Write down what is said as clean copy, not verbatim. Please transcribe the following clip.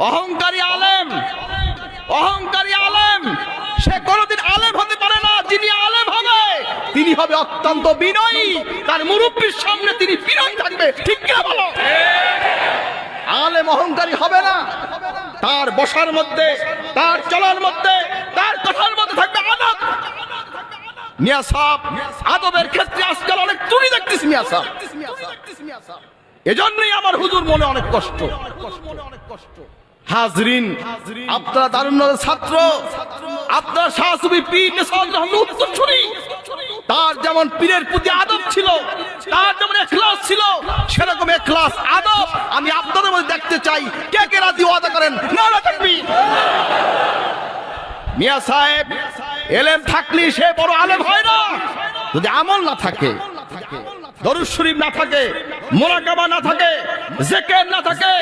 অহংকারী আলেম, অহংকারী আলেম সে কোনোদিন আলেম হতে পারে না। যিনি আলেম হবে তিনি হবে অত্যন্ত বিনয়ী, তার মুরব্বির সামনে তিনি বিনয়ী থাকবে। ঠিক কিনা বলো? আলেম অহংকারী হবে না, তার বসার মধ্যে, তার চলার মধ্যে, তার কথার মধ্যে থাকবে আদব। মিয়া সাহেব আদবের ক্ষেত্রে আজকাল অনেক ত্রুটি দেখতেছি মিয়া সাহেব। এজন্যই আমার হুজুর মনে অনেক কষ্ট। হাজরিন, আপনারা তারুণ্যের ছাত্র, আপনার শাহসুফি পীর উত্তরসূরি, তার যেমন পীরের প্রতি আদব ছিল, তার যেমন ইখলাস ছিল, সেরকম ইখলাস আদব আমি আপনাদের মধ্যে দেখতে চাই। কে কে রাজি ওয়াদা করেন? নারা তাকবীর। মিয়া সাহেব এলেম থাকলে সে বড় আলেম হয় না, যদি আমল না থাকে, দরুদ শরীফ না থাকে, মুরাকাবা না থাকে, জিকির না থাকে,